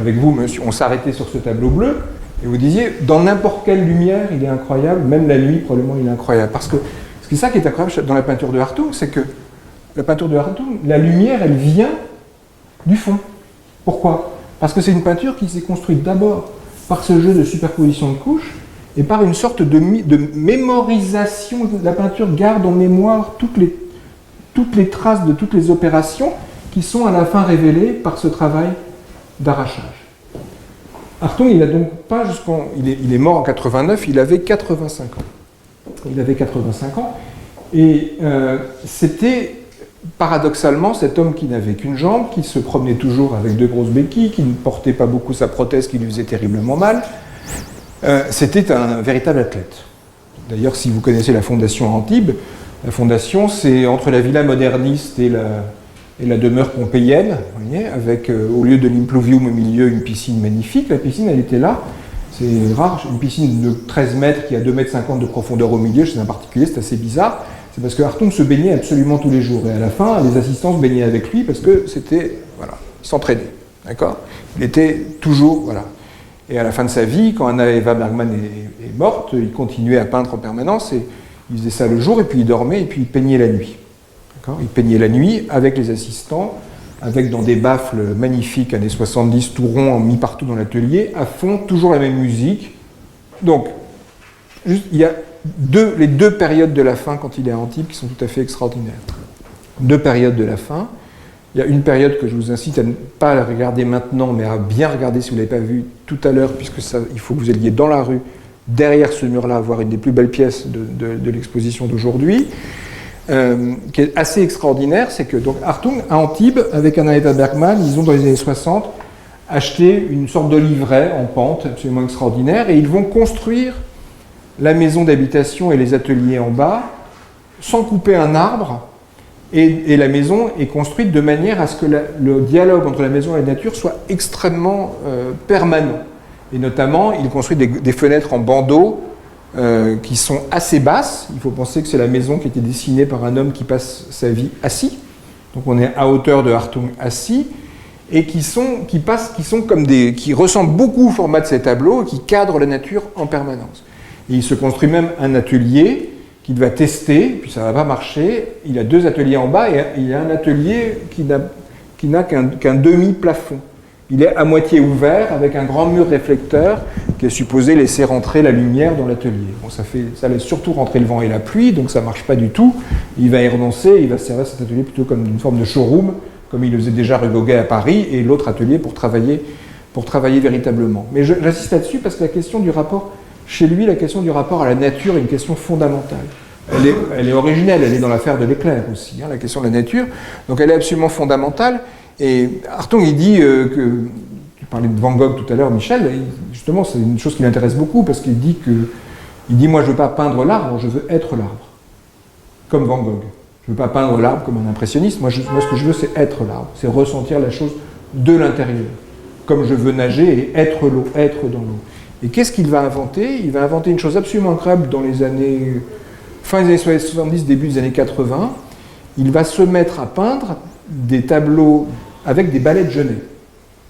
avec vous, monsieur, on s'arrêtait sur ce tableau bleu, et vous disiez, dans n'importe quelle lumière, il est incroyable, même la nuit, probablement, il est incroyable. Parce que c'est ça qui est incroyable dans la peinture de Hartung, c'est que la peinture de Hartung, la lumière, elle vient du fond. Pourquoi? Parce que c'est une peinture qui s'est construite d'abord par ce jeu de superposition de couches, et par une sorte de mémorisation. La peinture garde en mémoire toutes les traces de toutes les opérations qui sont à la fin révélées par ce travail d'arrachage. Hartung, il a donc pas il est mort en 89, il avait 85 ans. Il avait 85 ans, et c'était paradoxalement, cet homme qui n'avait qu'une jambe, qui se promenait toujours avec 2 grosses béquilles, qui ne portait pas beaucoup sa prothèse, qui lui faisait terriblement mal, c'était un véritable athlète. D'ailleurs, si vous connaissez la fondation Antibes, la fondation, c'est entre la villa moderniste et la demeure pompéienne, vous voyez, avec, au lieu de l'impluvium au milieu, une piscine magnifique. La piscine, elle était là. C'est rare, une piscine de 13 mètres qui a 2,50 m de profondeur au milieu, chez un particulier, c'est assez bizarre. C'est parce que Hartung se baignait absolument tous les jours. Et à la fin, les assistants se baignaient avec lui parce que c'était, voilà, il s'entraînait, d'accord? Il était toujours, voilà. Et à la fin de sa vie, quand Eva Bergman est morte, il continuait à peindre en permanence et il faisait ça le jour et puis il dormait et puis il peignait la nuit. D'accord? Il peignait la nuit avec les assistants, avec dans des baffles magnifiques, années 70, tout ronds, mis partout dans l'atelier, à fond, toujours la même musique. Donc, juste, il y a les 2 périodes de la fin quand il est à Antibes qui sont tout à fait extraordinaires. 2 périodes de la fin. Il y a une période que je vous incite à ne pas la regarder maintenant, mais à bien regarder si vous ne l'avez pas vue tout à l'heure, puisque ça, il faut que vous alliez dans la rue, derrière ce mur-là, voir une des plus belles pièces de l'exposition d'aujourd'hui, qui est assez extraordinaire. C'est que donc, Hartung, à Antibes, avec Eva Bergman, ils ont dans les années 60 acheté une sorte de livret en pente absolument extraordinaire, et ils vont construire la maison d'habitation et les ateliers en bas, sans couper un arbre, et la maison est construite de manière à ce que le dialogue entre la maison et la nature soit extrêmement permanent. Et notamment, il construit des fenêtres en bandeaux qui sont assez basses. Il faut penser que c'est la maison qui a été dessinée par un homme qui passe sa vie assis. Donc on est à hauteur de Hartung assis, et qui ressemblent beaucoup au format de ces tableaux et qui cadrent la nature en permanence. Et il se construit même un atelier qu'il va tester, puis ça ne va pas marcher. Il a 2 ateliers en bas et il y a un atelier qui n'a qu'un demi-plafond. Il est à moitié ouvert avec un grand mur réflecteur qui est supposé laisser rentrer la lumière dans l'atelier. Bon, ça laisse surtout rentrer le vent et la pluie, donc ça ne marche pas du tout. Il va y renoncer, il va se servir cet atelier plutôt comme une forme de showroom, comme il le faisait déjà Rugoguet à Paris, et l'autre atelier pour travailler véritablement. Mais j'insiste là-dessus parce que la question du rapport... Chez lui, la question du rapport à la nature est une question fondamentale. Elle est originelle, elle est dans l'affaire de l'éclair aussi, hein, la question de la nature. Donc elle est absolument fondamentale. Et Hartung, il dit que... Tu parlais de Van Gogh tout à l'heure, Michel, justement, c'est une chose qui l'intéresse beaucoup, parce qu'il dit moi, je ne veux pas peindre l'arbre, je veux être l'arbre. Comme Van Gogh. Je ne veux pas peindre l'arbre comme un impressionniste. Moi, ce que je veux, c'est être l'arbre. C'est ressentir la chose de l'intérieur. Comme je veux nager et être l'eau, être dans l'eau. Et qu'est-ce qu'il va inventer? Il va inventer une chose absolument incroyable dans les années... fin des années 70, début des années 80. Il va se mettre à peindre des tableaux avec des balais de genêt.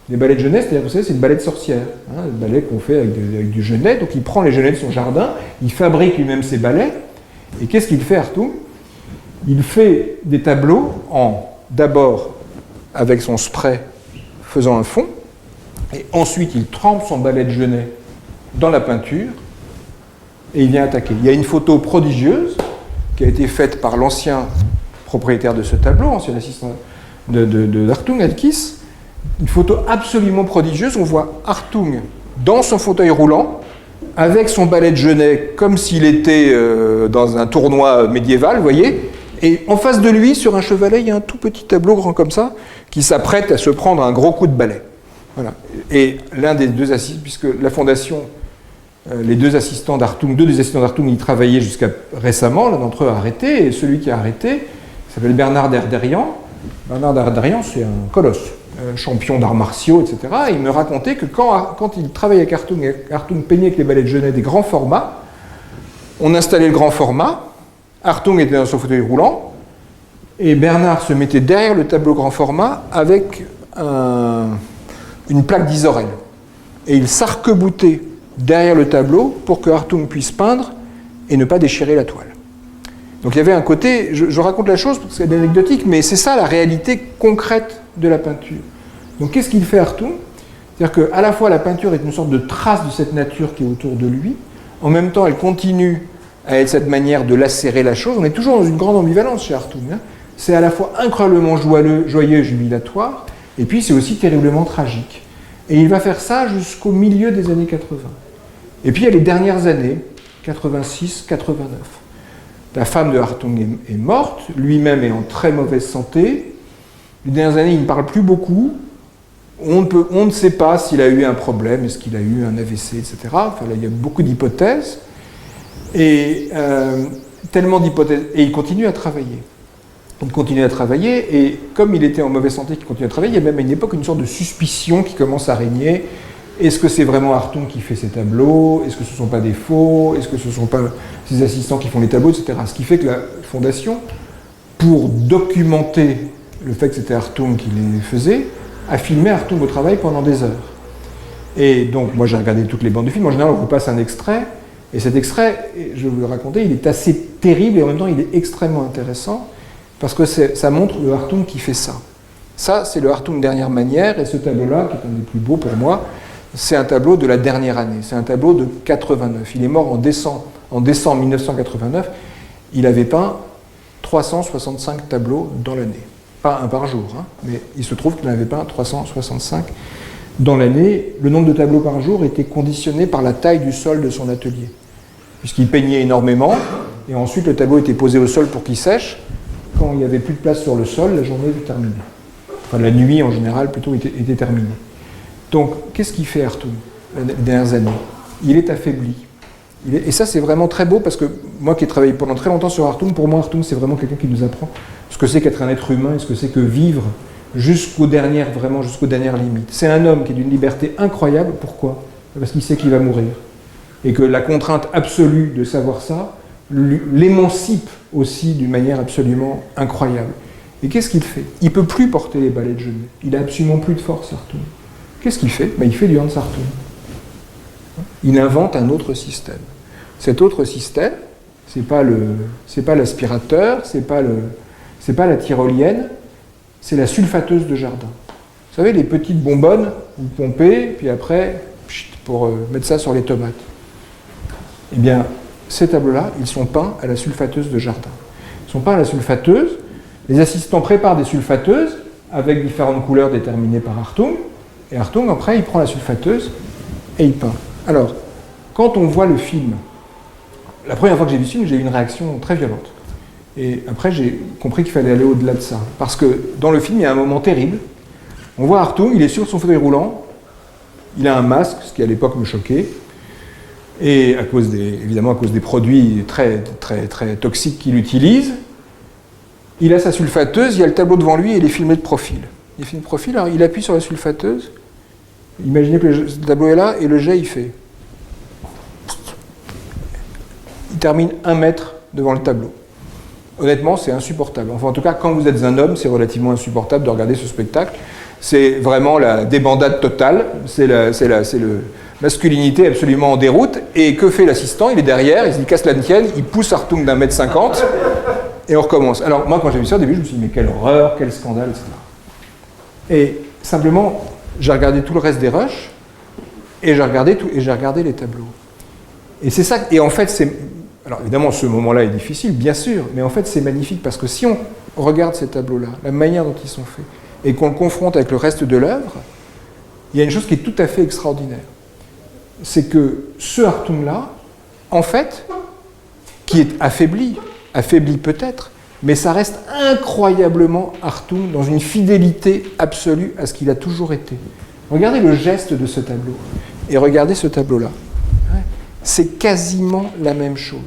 Des balais de genêt, c'est-à-dire, vous savez, c'est une balai de sorcière. Hein, des balais qu'on fait avec du genêt. Donc il prend les genêts de son jardin, il fabrique lui-même ses balais. Et qu'est-ce qu'il fait, Hartung? Il fait des tableaux d'abord avec son spray faisant un fond, et ensuite il trempe son balai de genêt dans la peinture, et il vient attaquer. Il y a une photo prodigieuse qui a été faite par l'ancien propriétaire de ce tableau, ancien assistant de Hartung, Alkis. Une photo absolument prodigieuse. On voit Hartung dans son fauteuil roulant, avec son balai de genêt, comme s'il était dans un tournoi médiéval, vous voyez. Et en face de lui, sur un chevalet, il y a un tout petit tableau grand comme ça, qui s'apprête à se prendre un gros coup de balai. Voilà. Et l'un des 2 assistants, puisque la fondation... les 2 assistants d'Hartung, 2 des assistants d'Hartung, ils travaillaient jusqu'à récemment, l'un d'entre eux a arrêté, et celui qui a arrêté s'appelle Bernard Derderian. Bernard Derderian, c'est un colosse, champion d'arts martiaux, etc. Et il me racontait que quand il travaillait avec Hartung, et Hartung peignait avec les balais de genêt des grands formats, on installait le grand format, Hartung était dans son fauteuil roulant, et Bernard se mettait derrière le tableau grand format avec une plaque d'Isorel. Et il s'arc-boutait derrière le tableau pour que Hartung puisse peindre et ne pas déchirer la toile. Donc il y avait un côté, je raconte la chose parce qu'elle est anecdotique, mais c'est ça la réalité concrète de la peinture. Donc qu'est-ce qu'il fait Hartung? C'est-à-dire qu'à la fois la peinture est une sorte de trace de cette nature qui est autour de lui, en même temps elle continue à être cette manière de lacérer la chose. On est toujours dans une grande ambivalence chez Hartung. Hein. C'est à la fois incroyablement joyeux et jubilatoire, et puis c'est aussi terriblement tragique. Et il va faire ça jusqu'au milieu des années 80. Et puis il y a les dernières années, 86, 89. La femme de Hartung est morte, lui-même est en très mauvaise santé. Les dernières années, il ne parle plus beaucoup. On ne sait pas s'il a eu un problème, est-ce qu'il a eu un AVC, etc. Enfin, là, il y a beaucoup d'hypothèses. Et tellement d'hypothèses. Et il continue à travailler. Il continue à travailler, et comme il était en mauvaise santé, qu'il continue à travailler, il y a même à une époque une sorte de suspicion qui commence à régner. Est-ce que c'est vraiment Hartung qui fait ces tableaux? Est-ce que ce ne sont pas des faux? Est-ce que ce ne sont pas ses assistants qui font les tableaux, etc. Ce qui fait que la Fondation, pour documenter le fait que c'était Hartung qui les faisait, a filmé Hartung au travail pendant des heures. Et donc, moi j'ai regardé toutes les bandes de films. En général, on vous passe un extrait, et cet extrait, je vais vous le raconter, il est assez terrible, et en même temps, il est extrêmement intéressant, parce que ça montre le Hartung qui fait ça. Ça, c'est le Hartung dernière manière, et ce tableau-là, qui est un des plus beaux pour moi, c'est un tableau de la dernière année, c'est un tableau de 89. Il est mort en décembre 1989, il avait peint 365 tableaux dans l'année. Pas un par jour, hein, mais il se trouve qu'il en avait peint 365 dans l'année. Le nombre de tableaux par jour était conditionné par la taille du sol de son atelier, puisqu'il peignait énormément, et ensuite le tableau était posé au sol pour qu'il sèche. Quand il n'y avait plus de place sur le sol, la journée était terminée. Enfin, la nuit en général plutôt était terminée. Donc, qu'est-ce qu'il fait Hartung les dernières années? Il est affaibli. Et ça, c'est vraiment très beau, parce que moi qui ai travaillé pendant très longtemps sur Hartung, pour moi, Hartung, c'est vraiment quelqu'un qui nous apprend ce que c'est qu'être un être humain et ce que c'est que vivre jusqu'aux dernières limites. C'est un homme qui est d'une liberté incroyable. Pourquoi? Parce qu'il sait qu'il va mourir. Et que la contrainte absolue de savoir ça l'émancipe aussi d'une manière absolument incroyable. Et qu'est-ce qu'il fait? Il ne peut plus porter les balais de genoux. Il n'a absolument plus de force, Hartung. Qu'est-ce qu'il fait? Il fait du Hans Hartung. Il invente un autre système. Cet autre système, c'est pas l'aspirateur, c'est pas la tyrolienne, c'est la sulfateuse de jardin. Vous savez, les petites bonbonnes, vous pompez, puis après, pour mettre ça sur les tomates. Eh bien, ces tableaux-là, ils sont peints à la sulfateuse de jardin. Ils sont peints à la sulfateuse. Les assistants préparent des sulfateuses avec différentes couleurs déterminées par Hartung. Et Hartung, après, il prend la sulfateuse et il peint. Alors, quand on voit le film, la première fois que j'ai vu ce film, j'ai eu une réaction très violente. Et après, j'ai compris qu'il fallait aller au-delà de ça. Parce que dans le film, il y a un moment terrible. On voit Hartung, il est sur son fauteuil roulant. Il a un masque, ce qui à l'époque me choquait. Et évidemment à cause des produits très, très, très toxiques qu'il utilise. Il a sa sulfateuse, il y a le tableau devant lui et il est filmé de profil. Il est filmé de profil, alors il appuie sur la sulfateuse. Imaginez que le tableau est là et le jet il fait. Il termine 1 mètre devant le tableau. Honnêtement, c'est insupportable. Enfin, en tout cas, quand vous êtes un homme, c'est relativement insupportable de regarder ce spectacle. C'est vraiment la débandade totale. C'est le masculinité absolument en déroute. Et que fait l'assistant? Il est derrière, il se casse la tienne, il pousse Hartung d'1,50 m et on recommence. Alors moi, quand j'ai vu ça au début, je me suis dit, mais quelle horreur, quel scandale, etc. Et simplement, j'ai regardé tout le reste des rushs et j'ai regardé les tableaux. Et c'est ça. Et en fait, c'est... Alors évidemment, ce moment-là est difficile, bien sûr, mais en fait, c'est magnifique parce que si on regarde ces tableaux-là, la manière dont ils sont faits, et qu'on le confronte avec le reste de l'œuvre, il y a une chose qui est tout à fait extraordinaire. C'est que ce Hartung-là, en fait, qui est affaibli peut-être, mais ça reste incroyablement Hartung dans une fidélité absolue à ce qu'il a toujours été. Regardez le geste de ce tableau, et regardez ce tableau-là. C'est quasiment la même chose.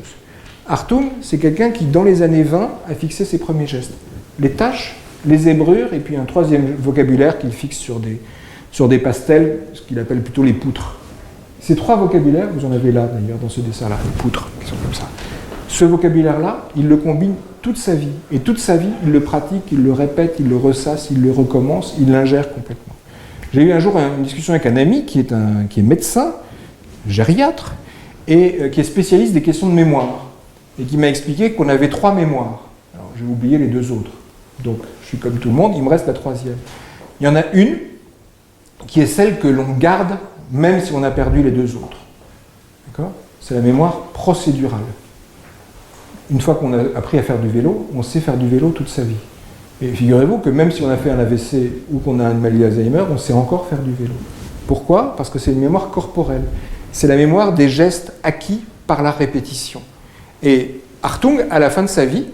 Hartung, c'est quelqu'un qui, dans les années 20, a fixé ses premiers gestes. Les taches, les zébrures, et puis un troisième vocabulaire qu'il fixe sur des pastels, ce qu'il appelle plutôt les poutres. Ces 3 vocabulaires, vous en avez là d'ailleurs dans ce dessin-là, les poutres, qui sont comme ça. Ce vocabulaire-là, il le combine toute sa vie. Et toute sa vie, il le pratique, il le répète, il le ressasse, il le recommence, il l'ingère complètement. J'ai eu un jour une discussion avec un ami qui est médecin, gériatre, et qui est spécialiste des questions de mémoire, et qui m'a expliqué qu'on avait 3 mémoires. Alors, j'ai oublié les 2 autres. Donc, je suis comme tout le monde, il me reste la 3e. Il y en a une qui est celle que l'on garde même si on a perdu les 2 autres. D'accord ? C'est la mémoire procédurale. Une fois qu'on a appris à faire du vélo, on sait faire du vélo toute sa vie. Et figurez-vous que même si on a fait un AVC ou qu'on a une maladie d'Alzheimer, on sait encore faire du vélo. Pourquoi ? Parce que c'est une mémoire corporelle. C'est la mémoire des gestes acquis par la répétition. Et Hartung, à la fin de sa vie,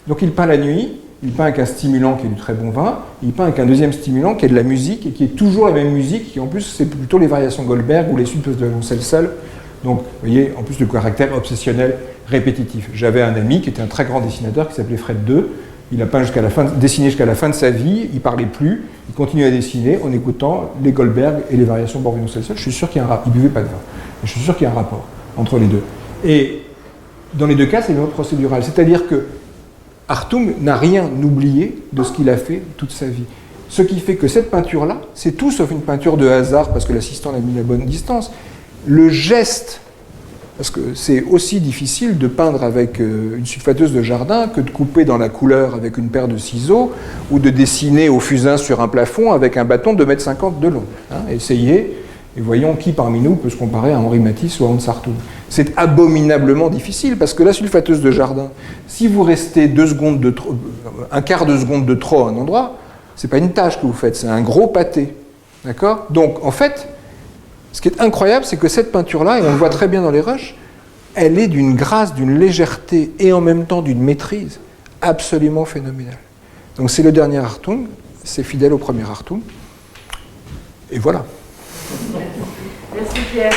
donc il peint la nuit, il peint avec un stimulant qui est du très bon vin, il peint avec un deuxième stimulant qui est de la musique, et qui est toujours la même musique, qui en plus c'est plutôt les variations Goldberg ou les suites de violoncelle seul. Donc, vous voyez, en plus le caractère obsessionnel répétitif. J'avais un ami qui était un très grand dessinateur qui s'appelait Fred II. Il a peint dessiné jusqu'à la fin de sa vie, il parlait plus, il continuait à dessiner en écoutant les Goldberg et les variations pour violoncelle seul. Je suis sûr qu'il y a un rapport. Il buvait pas de vin. Je suis sûr qu'il y a un rapport entre les deux. Et dans les deux cas, c'est une mode procédurale. C'est-à-dire que Hartung n'a rien oublié de ce qu'il a fait toute sa vie. Ce qui fait que cette peinture-là, c'est tout sauf une peinture de hasard parce que l'assistant l'a mis à la bonne distance. Le geste, parce que c'est aussi difficile de peindre avec une sulfateuse de jardin que de couper dans la couleur avec une paire de ciseaux ou de dessiner au fusain sur un plafond avec un bâton de 2,50 m de long. Essayez et voyons qui parmi nous peut se comparer à Henri Matisse ou à Hans Hartung. C'est abominablement difficile parce que la sulfateuse de jardin, si vous restez un quart de seconde de trop à un endroit, c'est pas une tâche que vous faites, c'est un gros pâté. D'accord ? Donc en fait, ce qui est incroyable, c'est que cette peinture-là, et on le voit très bien dans les rushs, elle est d'une grâce, d'une légèreté et en même temps d'une maîtrise absolument phénoménale. Donc c'est le dernier Hartung, c'est fidèle au premier Hartung. Et voilà. Merci Pierre.